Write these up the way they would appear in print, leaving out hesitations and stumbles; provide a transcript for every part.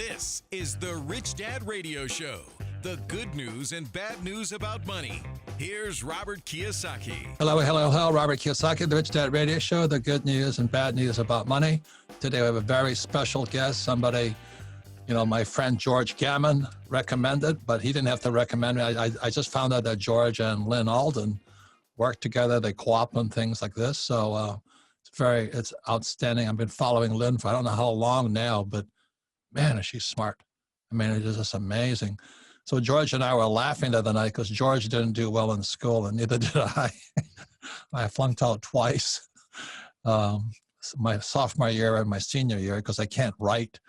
This is the Rich Dad Radio Show. The good news and bad news about money. Here's Robert Kiyosaki. Hello. Robert Kiyosaki, the Rich Dad Radio Show. The good news and bad news about money. Today we have a very special guest. Somebody, my friend George Gammon recommended, but he didn't have to recommend me. I just found out that George and Lyn Alden work together. They co-op on things like this. So it's outstanding. I've been following Lyn for I don't know how long now, but man, is she smart. I mean, it is just amazing. So George and I were laughing the other night because George didn't do well in school, and neither did I. I flunked out twice, my sophomore year and my senior year, because I can't write.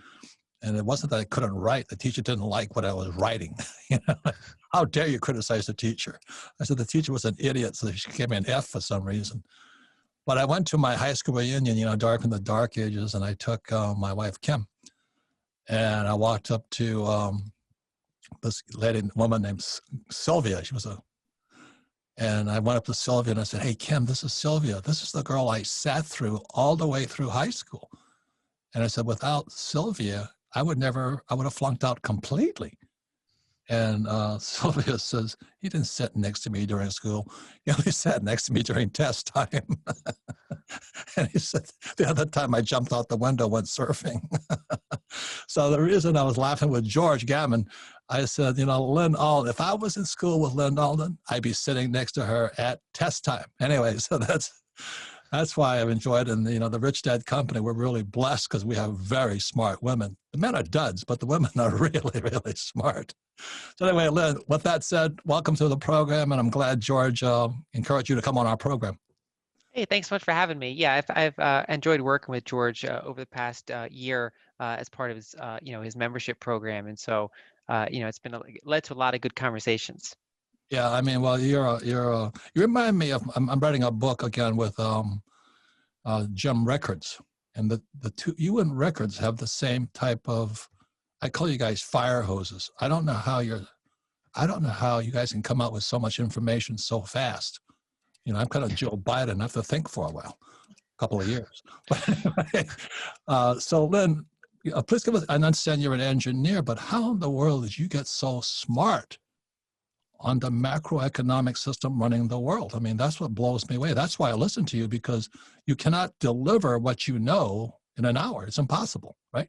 And it wasn't that I couldn't write. The teacher didn't like what I was writing. How dare you criticize the teacher? I said the teacher was an idiot, so she gave me an F for some reason. But I went to my high school reunion, dark in the dark ages, and I took my wife, Kim. And I walked up to this woman named Sylvia. And I went up to Sylvia and I said, "Hey, Kim, this is Sylvia. This is the girl I sat through all the way through high school." And I said, without Sylvia, I would have flunked out completely. And Sylvia says, "He didn't sit next to me during school. He only sat next to me during test time." And he said, the other time I jumped out the window, went surfing. So the reason I was laughing with George Gammon, I said, Lyn Alden, if I was in school with Lyn Alden, I'd be sitting next to her at test time. Anyway, so that's why I've enjoyed it. And, the Rich Dad Company, we're really blessed because we have very smart women. The men are duds, but the women are really, really smart. So anyway, Lyn, with that said, welcome to the program. And I'm glad George encouraged you to come on our program. Hey, thanks so much for having me. Yeah, I've enjoyed working with George over the past year as part of his, his membership program. And so, it's led to a lot of good conversations. Yeah, I mean, well, you remind me of, I'm writing a book again with Jim Rickards, and the two, you and Rickards have the same type of, I call you guys fire hoses. I don't know how you guys can come out with so much information so fast. I'm kind of Joe Biden. I have to think for a while, a couple of years. But anyway, so Lyn, please give us, I understand you're an engineer, but how in the world did you get so smart on the macroeconomic system running the world? I mean, that's what blows me away. That's why I listen to you, because you cannot deliver what you know in an hour. It's impossible, right?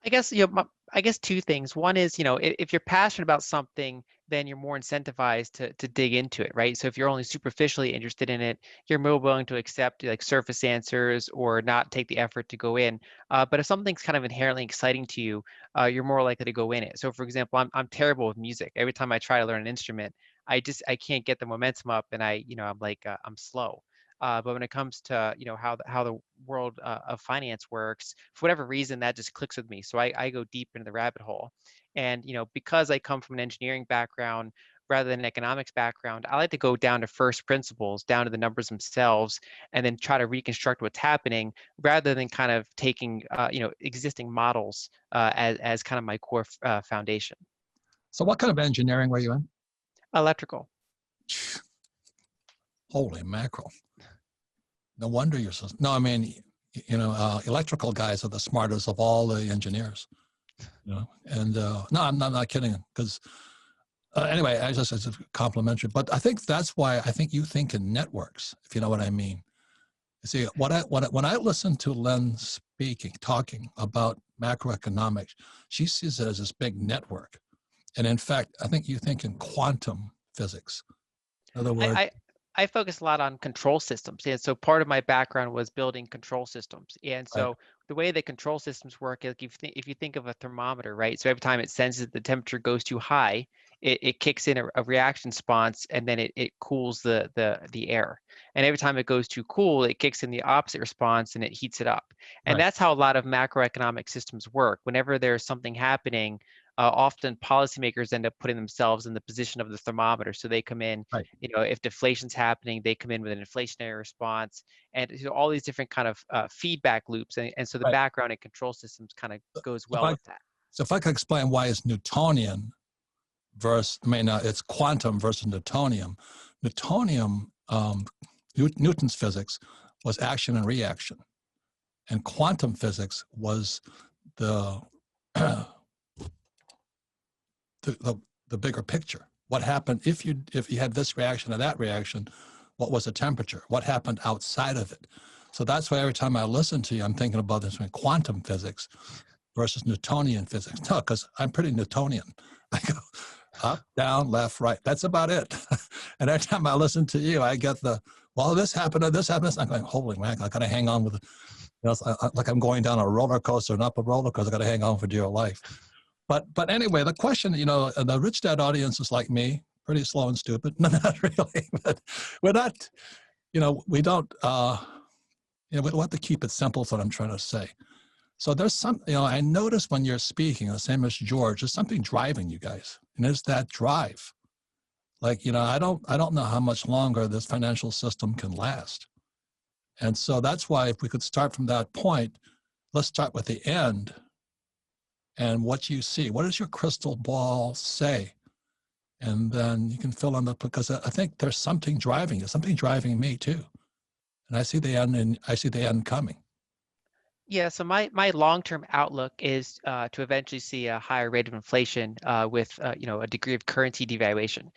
I guess two things. One is, if you're passionate about something, then you're more incentivized to dig into it, right? So if you're only superficially interested in it, you're more willing to accept like surface answers or not take the effort to go in. But if something's kind of inherently exciting to you, you're more likely to go in it. So for example, I'm terrible with music. Every time I try to learn an instrument, I can't get the momentum up, and I'm slow. But when it comes to how the world of finance works, for whatever reason, that just clicks with me. So I go deep into the rabbit hole. And because I come from an engineering background rather than an economics background, I like to go down to first principles, down to the numbers themselves, and then try to reconstruct what's happening, rather than kind of taking existing models as kind of my core foundation. So what kind of engineering were you in? Electrical. Holy mackerel. No wonder you're so, no, I mean, electrical guys are the smartest of all the engineers, and no, I'm not kidding, because anyway, it's complimentary, but I think that's why I think you think in networks, if you know what I mean. You see, when I listen to Lyn talking about macroeconomics, she sees it as this big network. And in fact, I think you think in quantum physics. In other words, I focus a lot on control systems. And so part of my background was building control systems. And so right. The way that control systems work is if you think of a thermometer, right? So every time it senses the temperature goes too high, it kicks in a reaction response, and then it cools the air. And every time it goes too cool, it kicks in the opposite response and it heats it up. And Right. that's how a lot of macroeconomic systems work. Whenever there's something happening, often policymakers end up putting themselves in the position of the thermometer. So they come in, Right. if deflation's happening, they come in with an inflationary response, and all these different kind of feedback loops. And so the Right. background in control systems kind of goes well with that. So if I could explain why it's Newtonian versus, it's quantum versus Newtonian. Newtonian, Newton's physics was action and reaction, and quantum physics was the the bigger picture. What happened if you had this reaction or that reaction? What was the temperature? What happened outside of it? So that's why every time I listen to you, I'm thinking about this in quantum physics versus Newtonian physics. No, because I'm pretty Newtonian. I go up, down, left, right. That's about it. And every time I listen to you, I get well, this happened, or this happened. I'm going, holy man, I got to hang on with it. Like I'm going down a roller coaster, and up a roller coaster. I got to hang on for dear life. But anyway, the question, the Rich Dad audience is like me, pretty slow and stupid. No, not really. But we're not, we don't, we have to keep it simple is what I'm trying to say. So there's some, I notice when you're speaking, the same as George, there's something driving you guys. And it's that drive. Like, I don't know how much longer this financial system can last. And so that's why if we could start from that point, let's start with the end and what you see. What does your crystal ball say? And then you can fill in because I think there's something driving you, something driving me too. And I see the end, and I see the end coming. Yeah, so my long-term outlook is to eventually see a higher rate of inflation with a degree of currency devaluation.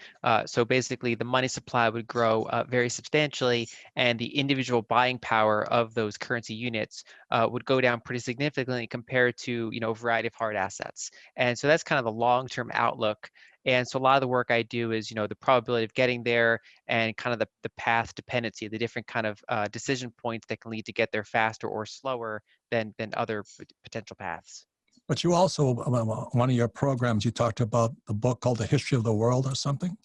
So basically, the money supply would grow very substantially, and the individual buying power of those currency units would go down pretty significantly compared to a variety of hard assets. And so that's kind of the long-term outlook. And so a lot of the work I do is, the probability of getting there and kind of the path dependency, the different kind of decision points that can lead to get there faster or slower than other potential paths. But you also, one of your programs, you talked about the book called The History of the World or something?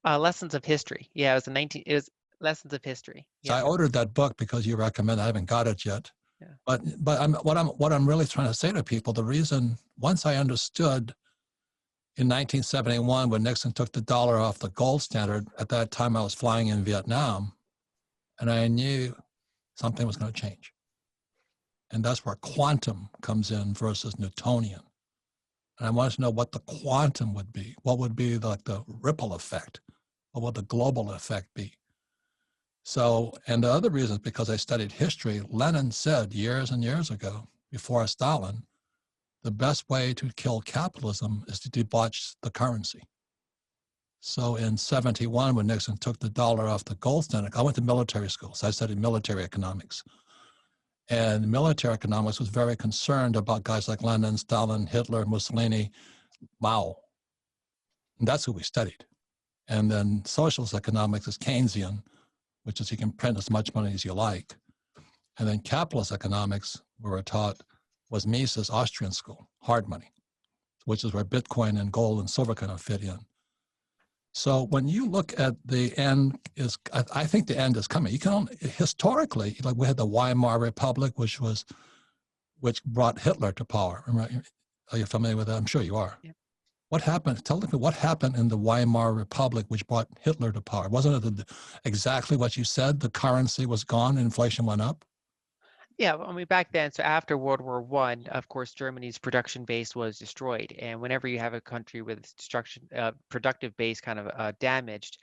Lessons of History. Yeah, it was Lessons of History. So Yeah. I ordered that book because you recommend. I haven't got it yet. Yeah. But what I'm really trying to say to people, the reason, once I understood in 1971, when Nixon took the dollar off the gold standard, at that time I was flying in Vietnam, and I knew something was going to change. And that's where quantum comes in versus Newtonian. And I wanted to know what the quantum would be. What would be the ripple effect? What would the global effect be? So, and the other reason is because I studied history. Lenin said years and years ago, before Stalin, the best way to kill capitalism is to debauch the currency. So in 71, when Nixon took the dollar off the gold standard, I went to military school, so I studied military economics. And military economics was very concerned about guys like Lenin, Stalin, Hitler, Mussolini, Mao. And that's who we studied. And then socialist economics is Keynesian, which is you can print as much money as you like. And then capitalist economics, we were taught, was Mises' Austrian school, hard money, which is where Bitcoin and gold and silver kind of fit in. So when you look at the end, I think the end is coming. You can historically, like we had the Weimar Republic, which brought Hitler to power. Are you familiar with that? I'm sure you are. Yeah. What happened? Tell me what happened in the Weimar Republic, which brought Hitler to power. Wasn't it exactly what you said? The currency was gone, inflation went up. Yeah, I mean, back then, so after World War I, of course, Germany's production base was destroyed. And whenever you have a country with its productive base kind of damaged,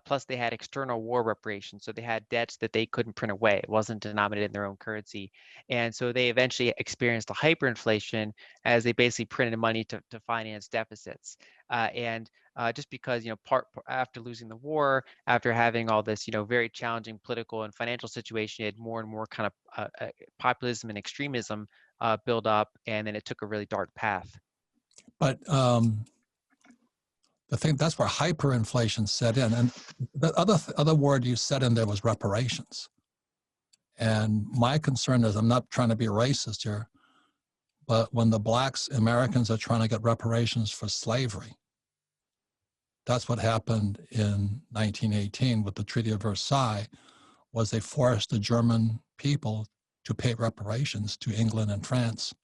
plus they had external war reparations. So they had debts that they couldn't print away. It wasn't denominated in their own currency. And so they eventually experienced a hyperinflation as they basically printed money to finance deficits. Just because, after losing the war, after having all this, very challenging political and financial situation, it had more and more kind of populism and extremism build up, and then it took a really dark path. But the thing, that's where hyperinflation set in. And the other word you said in there was reparations. And my concern is, I'm not trying to be racist here, but when the blacks, Americans are trying to get reparations for slavery, that's what happened in 1918 with the Treaty of Versailles, was they forced the German people to pay reparations to England and France.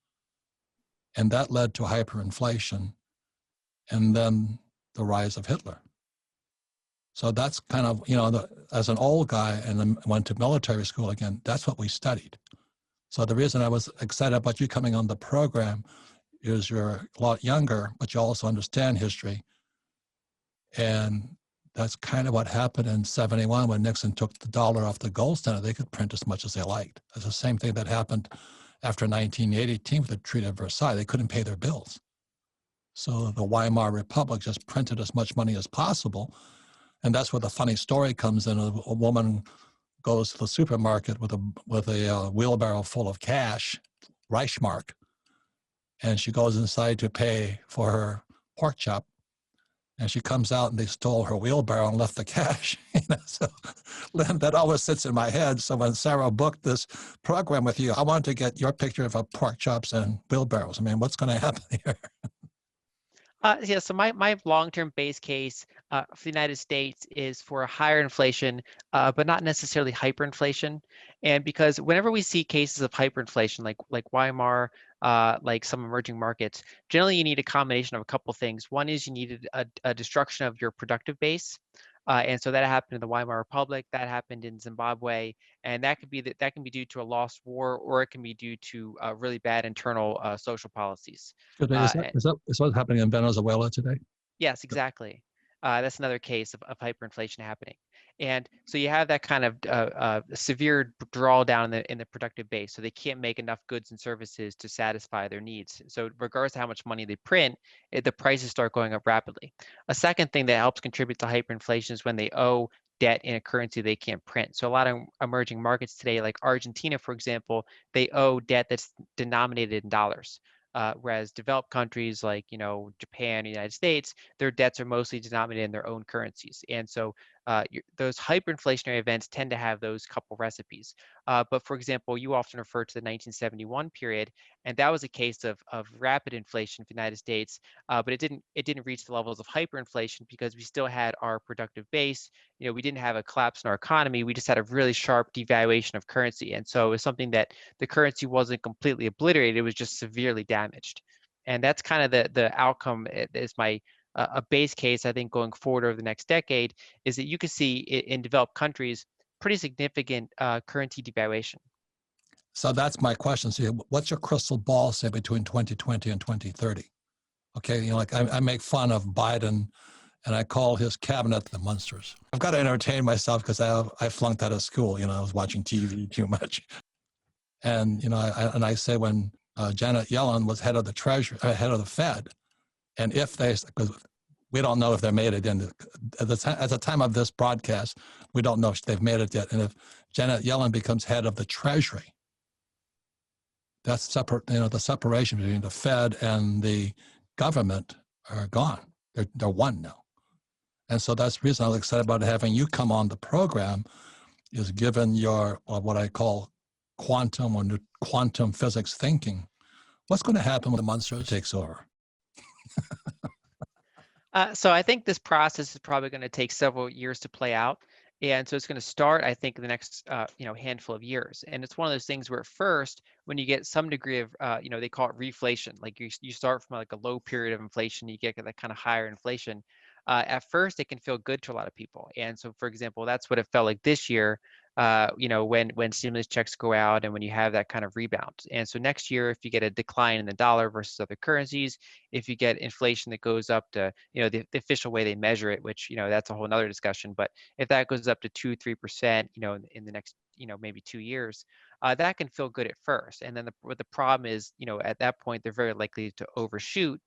And that led to hyperinflation and then the rise of Hitler. So that's kind of, as an old guy and then went to military school again, that's what we studied. So the reason I was excited about you coming on the program is you're a lot younger, but you also understand history. And that's kind of what happened in 71 when Nixon took the dollar off the gold standard. They could print as much as they liked. It's the same thing that happened after 1918 with the Treaty of Versailles, they couldn't pay their bills. So the Weimar Republic just printed as much money as possible. And that's where the funny story comes in. A woman goes to the supermarket with a wheelbarrow full of cash, Reichsmark, and she goes inside to pay for her pork chop. And she comes out and they stole her wheelbarrow and left the cash. So Lyn, that always sits in my head. So when Sarah booked this program with you, I wanted to get your picture of pork chops and wheelbarrows. I mean, what's going to happen here? Yeah, so my long-term base case for the United States is for a higher inflation, but not necessarily hyperinflation. And because whenever we see cases of hyperinflation, like Weimar, like some emerging markets, generally you need a combination of a couple things. One is you needed a destruction of your productive base. And so that happened in the Weimar Republic, that happened in Zimbabwe, and that can be due to a lost war, or it can be due to really bad internal social policies. Is what's happening in Venezuela today? Yes, exactly. That's another case of hyperinflation happening. And so you have that kind of severe drawdown in the productive base. So they can't make enough goods and services to satisfy their needs. So regardless of how much money they print, the prices start going up rapidly. A second thing that helps contribute to hyperinflation is when they owe debt in a currency they can't print. So a lot of emerging markets today, like Argentina, for example, they owe debt that's denominated in dollars. Whereas developed countries like, Japan, United States, their debts are mostly denominated in their own currencies. And so those hyperinflationary events tend to have those couple recipes. But for example, you often refer to the 1971 period, and that was a case of rapid inflation for the United States, but it didn't reach the levels of hyperinflation because we still had our productive base. We didn't have a collapse in our economy. We just had a really sharp devaluation of currency. And so it was something that the currency wasn't completely obliterated, it was just severely damaged. And that's kind of the outcome is my a base case, I think, going forward over the next decade, is that you could see in developed countries pretty significant currency devaluation. So that's my question. So what's your crystal ball say between 2020 and 2030? Okay, like I make fun of Biden and I call his cabinet the monsters. I've got to entertain myself because I flunked out of school. I was watching TV too much. And, I say when Janet Yellen was head of the head of the Fed, and if because we don't know if they made it in, at the time of this broadcast, we don't know if they've made it yet. And if Janet Yellen becomes head of the Treasury, that's separate, the separation between the Fed and the government are gone. They're one now. And so that's the reason I was excited about having you come on the program, is given your, what I call quantum or quantum physics thinking, what's going to happen when the monster takes over? So I think this process is probably going to take several years to play out. And so it's going to start, I think, in the next, handful of years. And it's one of those things where at first, when you get some degree of, they call it reflation, like you start from like a low period of inflation, you get that kind of higher inflation. At first, it can feel good to a lot of people. And so, for example, that's what it felt like this year, when stimulus checks go out and when you have that kind of rebound. And so next year, if you get a decline in the dollar versus other currencies, if you get inflation that goes up to, the official way they measure it, which, that's a whole nother discussion, but if that goes up to 2-3%, in the next, maybe 2 years, that can feel good at first. And then what the problem is, at that point, they're very likely to overshoot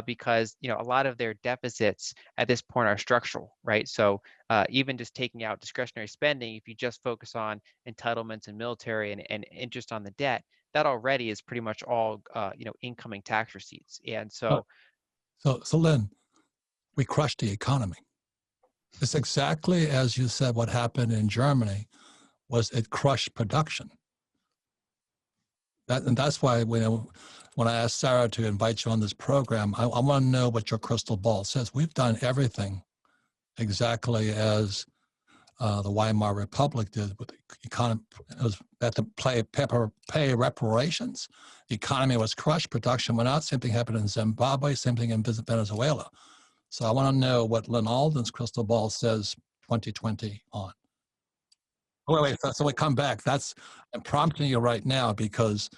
because, a lot of their deficits at this point are structural, right? So even just taking out discretionary spending, if you just focus on entitlements and military and interest on the debt, that already is pretty much all, incoming tax receipts. And so, So Lyn, we crushed the economy. It's exactly as you said. What happened in Germany was it crushed production. And that's why when I asked Sarah to invite you on this program, I want to know what your crystal ball says. We've done everything exactly as the Weimar Republic did with the economy. They had to pay reparations. The economy was crushed, production went out. Same thing happened in Zimbabwe, same thing in Venezuela. So I want to know what Lyn Alden's crystal ball says 2020 on. Oh, wait, so we come back. I'm prompting you right now because,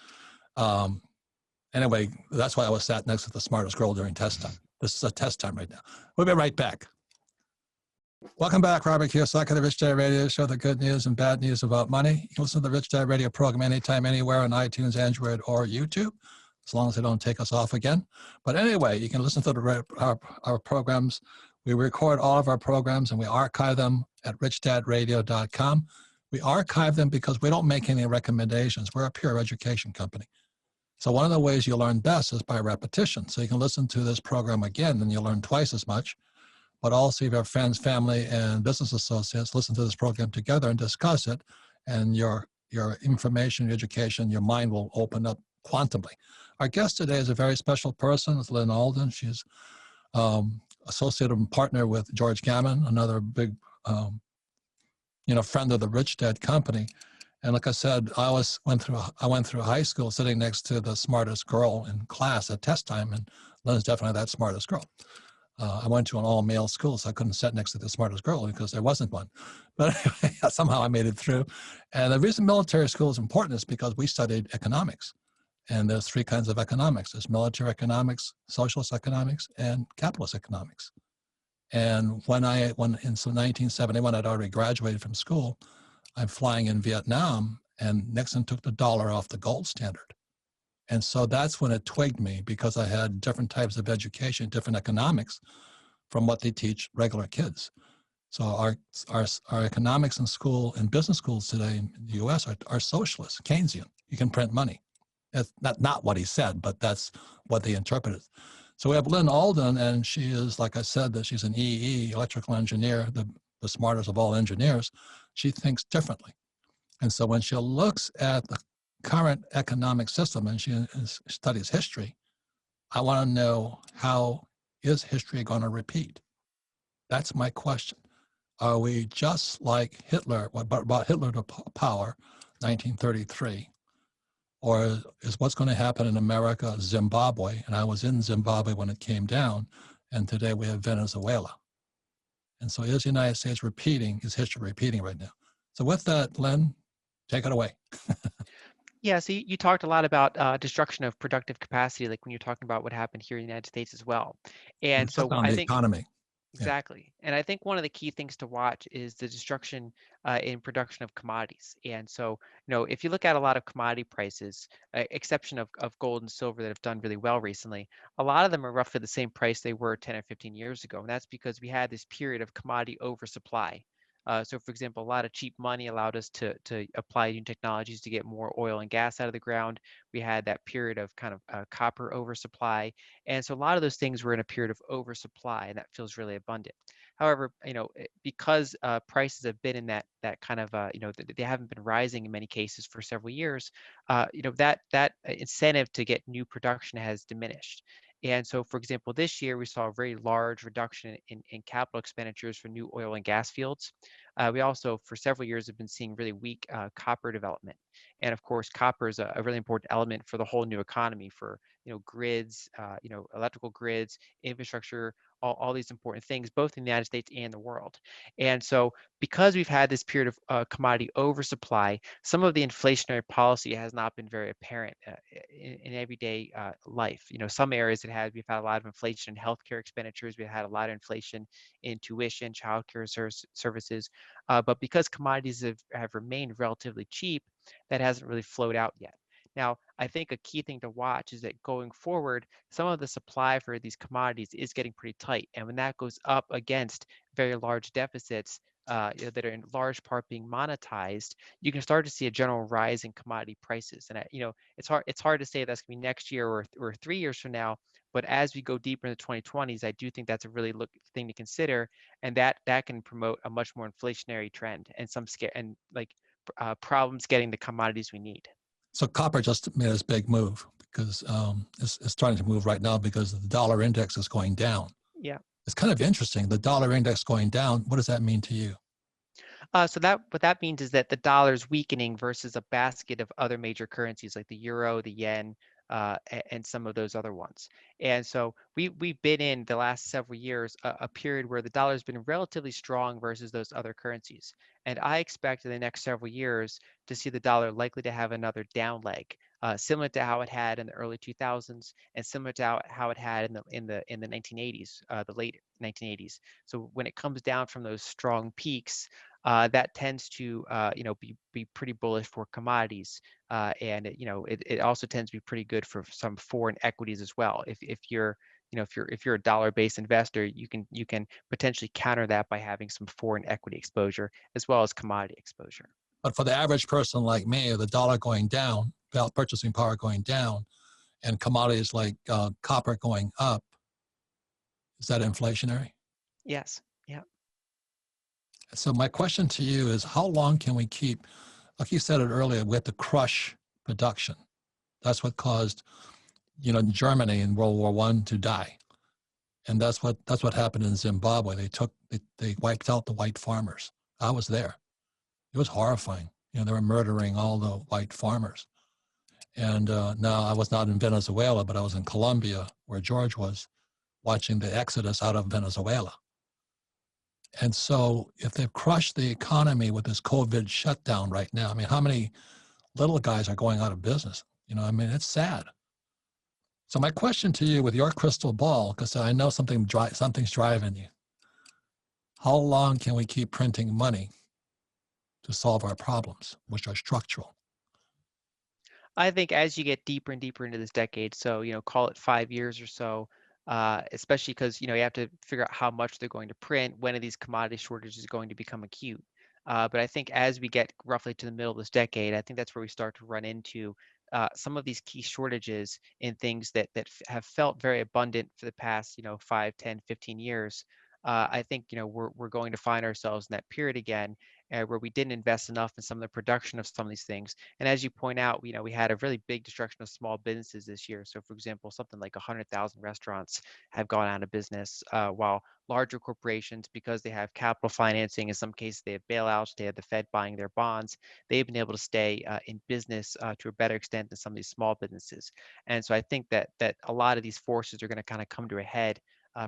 anyway, that's why I was sat next to the smartest girl during test time. This is a test time right now. We'll be right back. Welcome back, Robert Kiyosaki, the Rich Dad Radio Show, the good news and bad news about money. You can listen to the Rich Dad Radio program anytime, anywhere on iTunes, Android, or YouTube, as long as they don't take us off again. But anyway, you can listen to our programs. We record all of our programs and we archive them at richdadradio.com. We archive them because we don't make any recommendations. We're a pure education company. So one of the ways you learn best is by repetition. So you can listen to this program again and you'll learn twice as much. But also if you have friends, family, and business associates, listen to this program together and discuss it, and your information, your education, your mind will open up quantumly. Our guest today is a very special person. It's Lyn Alden. She's associated and partner with George Gammon, another big friend of the Rich Dad company. And like I said, I went through high school sitting next to the smartest girl in class at test time, and Lyn's definitely that smartest girl. I went to an all-male school, so I couldn't sit next to the smartest girl because there wasn't one. But anyway, somehow I made it through. And the reason military school is important is because we studied economics. And there's three kinds of economics. There's military economics, socialist economics, and capitalist economics. And when in 1971, I'd already graduated from school, I'm flying in Vietnam, and Nixon took the dollar off the gold standard. And so that's when it twigged me, because I had different types of education, different economics from what they teach regular kids. So our economics in school and business schools today in the US are socialist, Keynesian. You can print money. That's not what he said, but that's what they interpreted. So we have Lyn Alden, and she is, like I said, that she's an EE, electrical engineer, the smartest of all engineers. She thinks differently. And so when she looks at the current economic system and she studies history, I want to know, how is history going to repeat? That's my question. Are we just like Hitler, what brought Hitler to power, 1933? Or is what's going to happen in America Zimbabwe? And I was in Zimbabwe when it came down, and today we have Venezuela. And so is the United States repeating, is history repeating right now? So with that, Lyn, take it away. Yeah, so you talked a lot about destruction of productive capacity, like when you're talking about what happened here in the United States as well. And so on I the think economy. exactly. And I think one of the key things to watch is the destruction in production of commodities. And so, if you look at a lot of commodity prices, exception of gold and silver that have done really well recently, a lot of them are roughly the same price they were 10 or 15 years ago. And that's because we had this period of commodity oversupply. So for example, a lot of cheap money allowed us to apply new technologies to get more oil and gas out of the ground. We had that period of kind of copper oversupply. And so a lot of those things were in a period of oversupply, and that feels really abundant. However, because prices have been in that kind of, they haven't been rising in many cases for several years, that incentive to get new production has diminished. And so, for example, this year we saw a very large reduction in capital expenditures for new oil and gas fields. We also, for several years, have been seeing really weak copper development. And of course, copper is a really important element for the whole new economy, for grids, electrical grids, infrastructure, all these important things, both in the United States and the world. And so, because we've had this period of commodity oversupply, some of the inflationary policy has not been very apparent in everyday life. Some areas we've had a lot of inflation in healthcare expenditures. We've had a lot of inflation in tuition, childcare services. But because commodities have remained relatively cheap, that hasn't really flowed out yet. Now, I think a key thing to watch is that going forward, some of the supply for these commodities is getting pretty tight. And when that goes up against very large deficits that are in large part being monetized, you can start to see a general rise in commodity prices. And it's hard to say if that's going to be next year or 3 years from now. But as we go deeper into the 2020s, I do think that's a really thing to consider, and that can promote a much more inflationary trend and problems getting the commodities we need. So copper just made this big move because it's starting to move right now because the dollar index is going down. Yeah. It's kind of interesting. The dollar index going down. What does that mean to you? So what that means is that the dollar is weakening versus a basket of other major currencies like the euro, the yen, and some of those other ones. And so we've been in the last several years a period where the dollar has been relatively strong versus those other currencies. And I expect in the next several years to see the dollar likely to have another down leg, similar to how it had in the early 2000s, and similar to how it had in the 1980s, the late 1980s. So when it comes down from those strong peaks, that tends to be pretty bullish for commodities, and it also tends to be pretty good for some foreign equities as well. If you're if you're a dollar-based investor, you can potentially counter that by having some foreign equity exposure as well as commodity exposure. But for the average person like me, the dollar going down, purchasing power going down, and commodities like copper going up, is that inflationary? Yes. Yeah. So my question to you is, how long can we keep, like you said it earlier, we have to crush production. That's what caused, Germany in World War I to die. And that's what happened in Zimbabwe. They wiped out the white farmers. I was there. It was horrifying. They were murdering all the white farmers. And now I was not in Venezuela, but I was in Colombia, where George was, watching the exodus out of Venezuela. And so if they've crushed the economy with this COVID shutdown right now, I mean, how many little guys are going out of business? It's sad. So my question to you, with your crystal ball, because I know something's driving you, how long can we keep printing money to solve our problems, which are structural? I think as you get deeper and deeper into this decade, so call it 5 years or so, especially because you have to figure out how much they're going to print, when are these commodity shortages going to become acute. But I think as we get roughly to the middle of this decade, I think that's where we start to run into some of these key shortages in things that have felt very abundant for the past 5, 10, 15 years. I think we're going to find ourselves in that period again, where we didn't invest enough in some of the production of some of these things. And as you point out, we had a really big destruction of small businesses this year. So, for example, something like 100,000 restaurants have gone out of business, while larger corporations, because they have capital financing, in some cases they have bailouts, they have the Fed buying their bonds, they've been able to stay in business to a better extent than some of these small businesses. And so I think that a lot of these forces are going to kind of come to a head,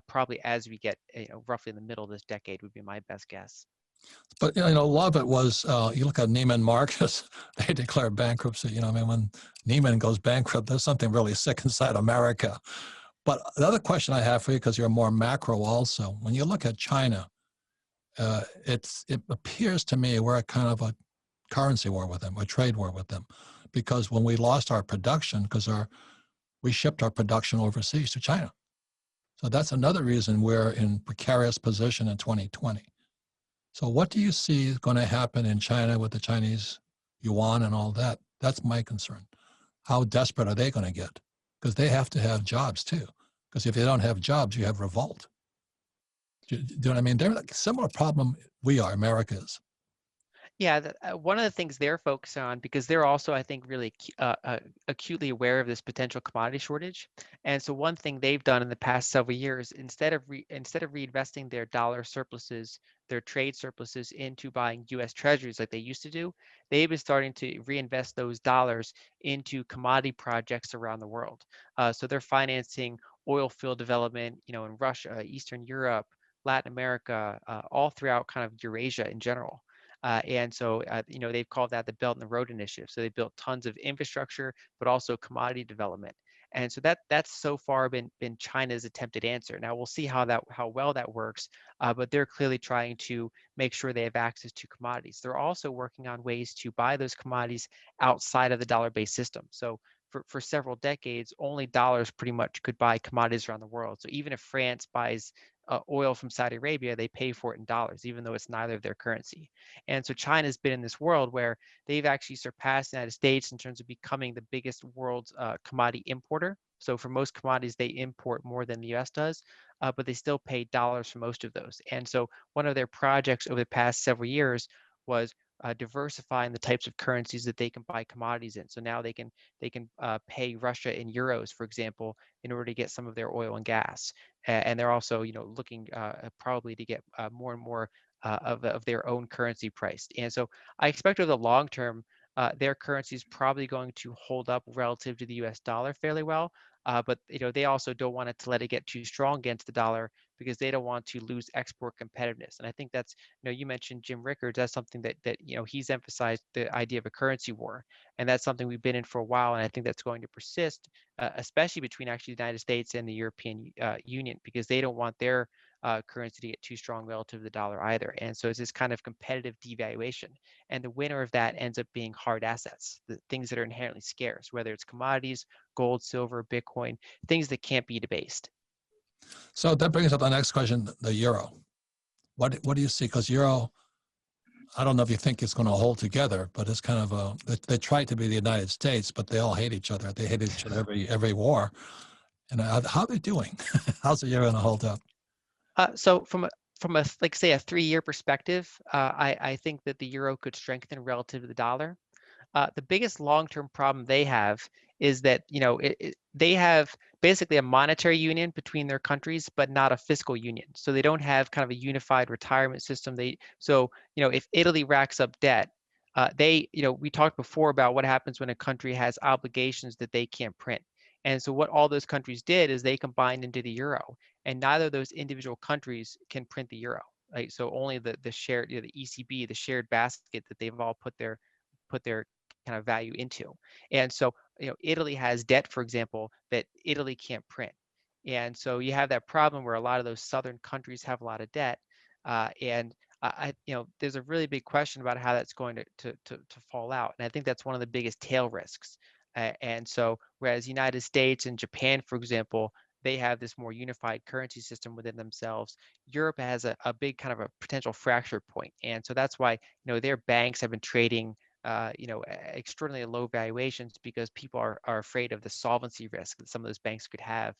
probably as we get roughly in the middle of this decade, would be my best guess. But a lot of it was, you look at Neiman Marcus, they declared bankruptcy. When Neiman goes bankrupt, there's something really sick inside America. But the other question I have for you, because you're more macro also, when you look at China, it appears to me we're at kind of a currency war with them, a trade war with them, because when we lost our production, because we shipped our production overseas to China. So that's another reason we're in precarious position in 2020. So what do you see is going to happen in China with the Chinese yuan and all that? That's my concern. How desperate are they going to get? Because they have to have jobs too. Because if they don't have jobs, you have revolt. Do you know what I mean? They're like a similar problem America is. Yeah, one of the things they're focused on, because they're also, I think, really acutely aware of this potential commodity shortage. And so one thing they've done in the past several years, instead of reinvesting their dollar surpluses, their trade surpluses into buying U.S. Treasuries like they used to do, they've been starting to reinvest those dollars into commodity projects around the world. So they're financing oil field development, in Russia, Eastern Europe, Latin America, all throughout kind of Eurasia in general. And so, they've called that the Belt and the Road Initiative. So they built tons of infrastructure, but also commodity development. And so that's so far been China's attempted answer. Now we'll see how well that works, but they're clearly trying to make sure they have access to commodities. They're also working on ways to buy those commodities outside of the dollar-based system. So for several decades, only dollars pretty much could buy commodities around the world. So even if France buys oil from Saudi Arabia, they pay for it in dollars, even though it's neither of their currency. And so China's been in this world where they've actually surpassed the United States in terms of becoming the biggest world's commodity importer. So for most commodities, they import more than the U.S. does, but they still pay dollars for most of those. And so one of their projects over the past several years was diversifying the types of currencies that they can buy commodities in. So now they can pay Russia in euros, for example, in order to get some of their oil and gas. And they're also, looking probably to get more and more of their own currency priced. And so I expect over the long term, their currency is probably going to hold up relative to the US dollar fairly well. But they also don't want it to let it get too strong against the dollar because they don't want to lose export competitiveness. And I think that's, you mentioned Jim Rickards. That's something that he's emphasized, the idea of a currency war, and that's something we've been in for a while. And I think that's going to persist, especially between actually the United States and the European Union, because they don't want their currency to get too strong relative to the dollar either. And so it's this kind of competitive devaluation. And the winner of that ends up being hard assets, the things that are inherently scarce, whether it's commodities, gold, silver, Bitcoin, things that can't be debased. So that brings up the next question, the euro. What do you see? Because euro, I don't know if you think it's going to hold together, but it's kind of they try to be the United States, but they all hate each other. They hate each other every war. And how are they doing? How's the euro going to hold up? So from a like say a 3-year perspective, I think that the euro could strengthen relative to the dollar. The biggest long-term problem they have is that they have basically a monetary union between their countries, but not a fiscal union. So they don't have kind of a unified retirement system. If Italy racks up debt, we talked before about what happens when a country has obligations that they can't print. And so what all those countries did is they combined into the euro, and neither of those individual countries can print the euro. Right? So only the shared, the ECB, the shared basket that they've all put their kind of value into. And so, Italy has debt, for example, that Italy can't print. And so you have that problem where a lot of those southern countries have a lot of debt. There's a really big question about how that's going to fall out. And I think that's one of the biggest tail risks. And so, whereas United States and Japan, for example, they have this more unified currency system within themselves. Europe has a big kind of a potential fracture point. And so that's why, their banks have been trading extraordinarily low valuations because people are afraid of the solvency risk that some of those banks could have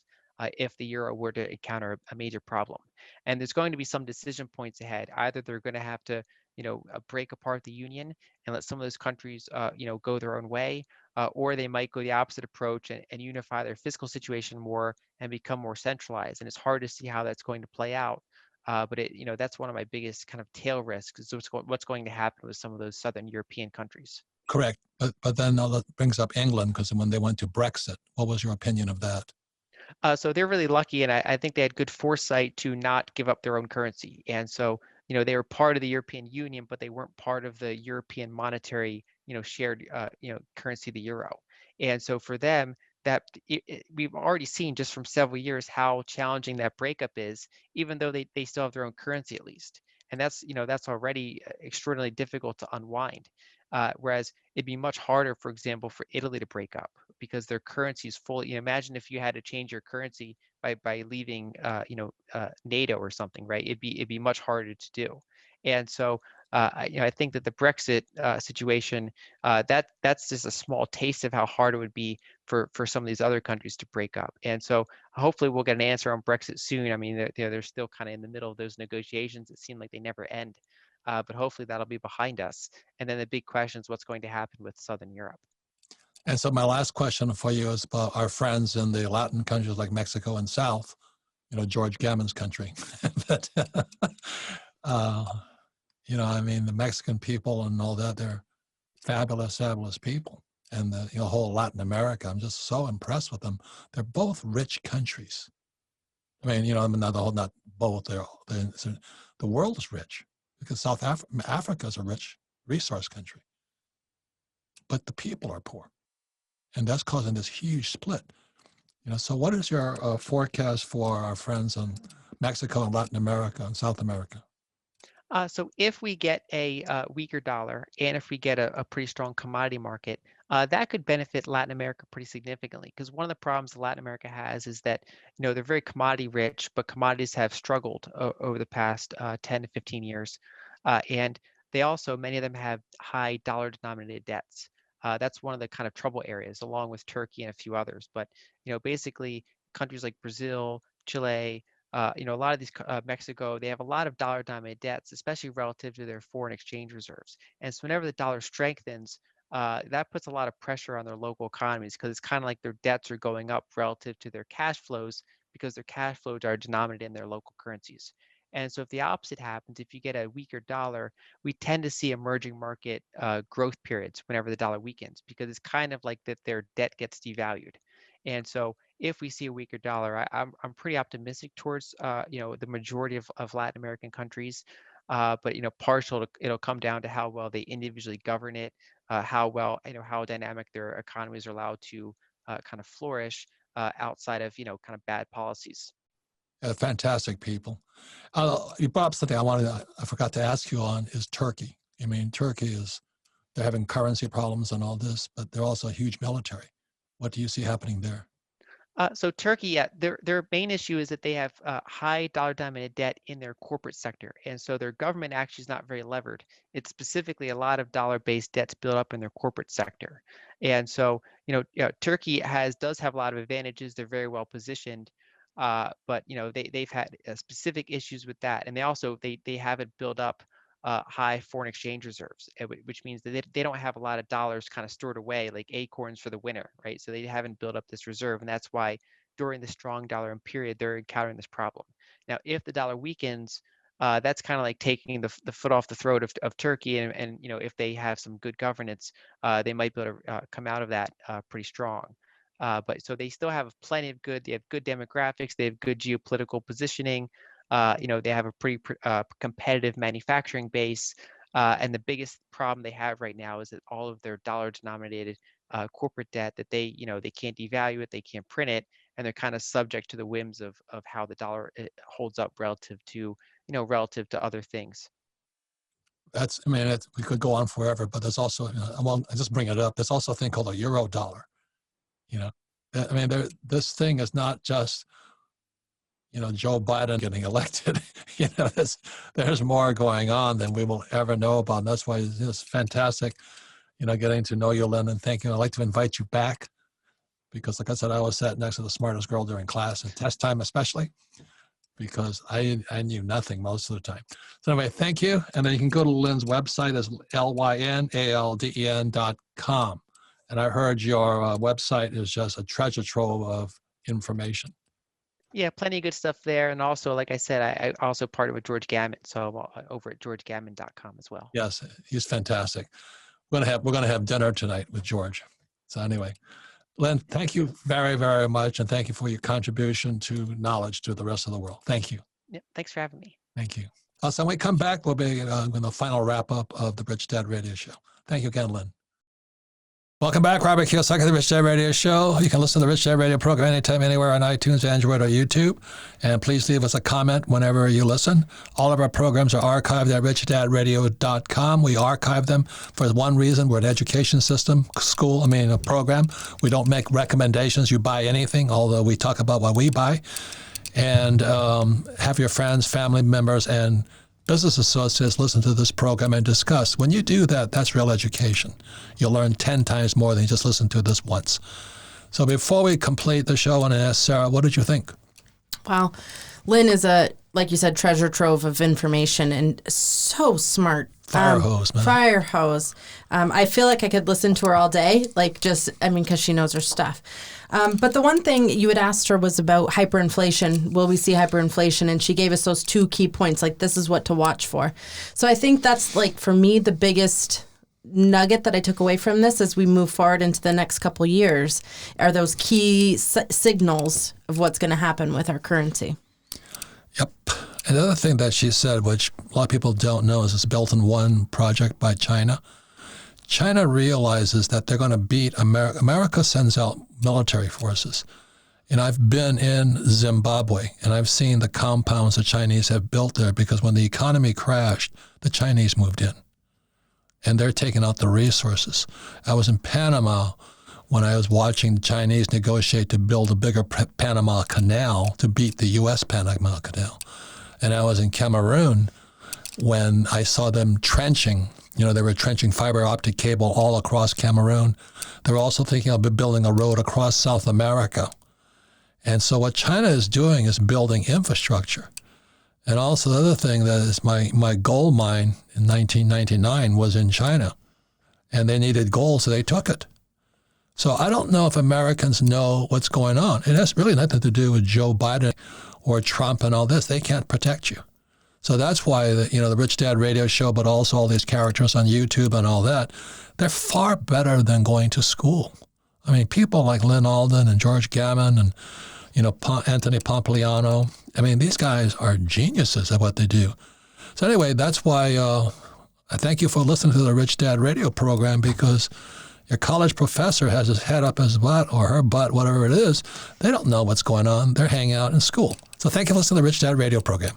if the euro were to encounter a major problem. And there's going to be some decision points ahead. Either they're going to have to, break apart the union and let some of those countries, go their own way, or they might go the opposite approach and unify their fiscal situation more and become more centralized. And it's hard to see how that's going to play out. But that's one of my biggest kind of tail risks is what's going to happen with some of those Southern European countries. Correct. But then that brings up England, because when they went to Brexit, what was your opinion of that? So they're really lucky, and I think they had good foresight to not give up their own currency. And so, they were part of the European Union, but they weren't part of the European monetary, shared, currency, the euro. And so for them, we've already seen just from several years how challenging that breakup is, even though they still have their own currency at least. And that's already extraordinarily difficult to unwind. Whereas it'd be much harder, for example, for Italy to break up because their currency is fully. Imagine if you had to change your currency by leaving, NATO or something, right? It'd be much harder to do. And so, I think that the Brexit situation, that's just a small taste of how hard it would be for some of these other countries to break up. And so, hopefully, we'll get an answer on Brexit soon. I mean, they're still kind of in the middle of those negotiations. It seemed like they never end. But hopefully that'll be behind us. And then the big question is what's going to happen with Southern Europe. And so my last question for you is about our friends in the Latin countries like Mexico and South, George Gammon's country. But, I mean, the Mexican people and all that, they're fabulous, fabulous people. And the whole Latin America, I'm just so impressed with them. They're both rich countries. I mean, not both. The world is rich because South Africa is a rich resource country, but the people are poor, and that's causing this huge split. So what is your forecast for our friends in Mexico and Latin America and South America? So if we get a weaker dollar and if we get a pretty strong commodity market, that could benefit Latin America pretty significantly. Because one of the problems Latin America has is that they're very commodity rich, but commodities have struggled over the past 10 to 15 years, and they also many of them have high dollar denominated debts. That's one of the kind of trouble areas, along with Turkey and a few others. But basically countries like Brazil, Chile, a lot of these Mexico, they have a lot of dollar-denominated debts, especially relative to their foreign exchange reserves. And so whenever the dollar strengthens, that puts a lot of pressure on their local economies because it's kind of like their debts are going up relative to their cash flows because their cash flows are denominated in their local currencies. And so if the opposite happens, if you get a weaker dollar, we tend to see emerging market growth periods whenever the dollar weakens, because it's kind of like that their debt gets devalued. And so if we see a weaker dollar, I'm pretty optimistic towards the majority of Latin American countries. But partial it'll come down to how well they individually govern it, how well how dynamic their economies are allowed to kind of flourish outside of kind of bad policies. Fantastic people. You brought up something I forgot to ask you on is Turkey. I mean, Turkey they're having currency problems and all this, but they're also a huge military. What do you see happening there? So Turkey, yeah, their main issue is that they have high dollar-denominated debt in their corporate sector, and so their government actually is not very levered. It's specifically a lot of dollar-based debts built up in their corporate sector, and so Turkey does have a lot of advantages. They're very well positioned, but they've had specific issues with that, and they haven't built up high foreign exchange reserves, which means that they don't have a lot of dollars kind of stored away like acorns for the winter, right? So they haven't built up this reserve, and that's why during the strong dollar period they're encountering this problem. Now, if the dollar weakens, that's kind of like taking the foot off the throat of Turkey, and if they have some good governance, they might be able to come out of that pretty strong. But so they still have they have good demographics, they have good geopolitical positioning. They have a pretty competitive manufacturing base, and the biggest problem they have right now is that all of their dollar-denominated corporate debt that they can't devalue it, they can't print it, and they're kind of subject to the whims of how the dollar holds up relative to other things. We could go on forever, but there's also, I just bring it up. There's also a thing called a euro dollar. This thing is not just Joe Biden getting elected. There's more going on than we will ever know about. And that's why it's fantastic, getting to know you, Lyn, and thank you. I'd like to invite you back because, like I said, I always sat next to the smartest girl during class and test time especially, because I knew nothing most of the time. So anyway, thank you. And then you can go to Lyn's website as lynalden.com. And I heard your website is just a treasure trove of information. Yeah, plenty of good stuff there. And also, like I said, I also partnered with George Gammon, so I'm over at georgegammon.com as well. Yes, he's fantastic. We're gonna have dinner tonight with George. So anyway, Lyn, thank you very, very much, and thank you for your contribution to knowledge to the rest of the world. Thank you. Yeah, thanks for having me. Thank you. So when we come back, we'll be in the final wrap up of the Rich Dad Radio Show. Thank you again, Lyn. Welcome back, Robert Kiyosaki, the Rich Dad Radio Show. You can listen to the Rich Dad Radio program anytime, anywhere on iTunes, Android, or YouTube. And please leave us a comment whenever you listen. All of our programs are archived at richdadradio.com. We archive them for one reason. We're an education system, a program. We don't make recommendations. You buy anything, although we talk about what we buy. And have your friends, family members, and business associates listen to this program and discuss. When you do that, that's real education. You'll learn 10 times more than you just listen to this once. So before we complete the show, I want to ask Sarah, what did you think? Wow. Lyn is like you said, treasure trove of information and so smart. Fire hose, man. Fire hose. I feel like I could listen to her all day, because she knows her stuff. But the one thing you had asked her was about hyperinflation. Will we see hyperinflation? And she gave us those two key points, like this is what to watch for. So I think that's, for me, the biggest nugget that I took away from this as we move forward into the next couple of years are those key signals of what's going to happen with our currency. Yep. Another thing that she said, which a lot of people don't know, is this Belt and One project by China. China realizes that they're going to beat America. America sends out military forces. And I've been in Zimbabwe, and I've seen the compounds the Chinese have built there, because when the economy crashed, the Chinese moved in. And they're taking out the resources. I was in Panama when I was watching the Chinese negotiate to build a bigger Panama Canal to beat the U.S. Panama Canal. And I was in Cameroon when I saw them trenching. They were trenching fiber optic cable all across Cameroon. They were also thinking of building a road across South America. And so what China is doing is building infrastructure. And also the other thing that is my gold mine in 1999 was in China. And they needed gold, so they took it. So I don't know if Americans know what's going on. It has really nothing to do with Joe Biden or Trump and all this. They can't protect you. So that's why the Rich Dad Radio Show, but also all these characters on YouTube and all that, they're far better than going to school. I mean, people like Lyn Alden and George Gammon and Anthony Pompliano. I mean, these guys are geniuses at what they do. So anyway, that's why I thank you for listening to the Rich Dad Radio program, because your college professor has his head up his butt or her butt, whatever it is. They don't know what's going on. They're hanging out in school. So thank you for listening to the Rich Dad Radio program.